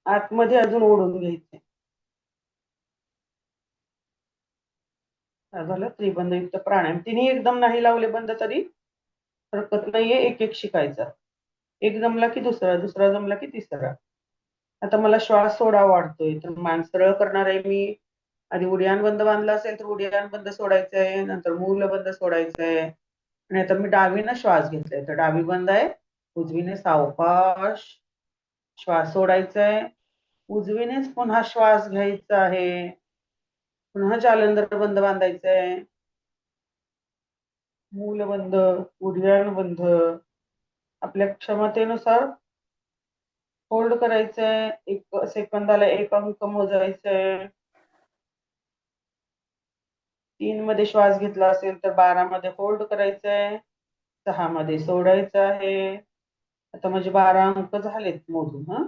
आतमध्ये अजून ओढून घ्यायचे. झालं त्रिबंधयुक्त प्राणायाम. तिन्ही एकदम नाही लावले बंद तरी हरकत नाहीये, एक एक शिकायचा. एक जमला की दुसरा, दुसरा जमला की तिसरा. आता मला श्वास सोडा वाटतोय, तर मान सरळ करणार आहे मी. आधी उड्डाण बंद बांधला असेल तर उड्डाण बंद सोडायचंय, नंतर मूल बंद सोडायचंय. आणि आता मी डावीनं श्वास घेतलाय, तर डावी बंद आहे, उजवीने सावकाश श्वास सोडायचा आहे. उजवीनेच पुन्हा श्वास घ्यायचा आहे. पुन्हा जालंधर बंद बांधायचं आहे. मूल बंद, उड्डाण बंद. आपल्या क्षमतेनुसार होल्ड करायचंय. एक सेकंदाला एक अंक मोजायचंय. 3 मध्ये श्वास घेतला असेल तर 12 मध्ये होल्ड करायचंय. 6 मध्ये सोडायचं आहे. आता म्हणजे 12 अंक झालेत मोजून. हा,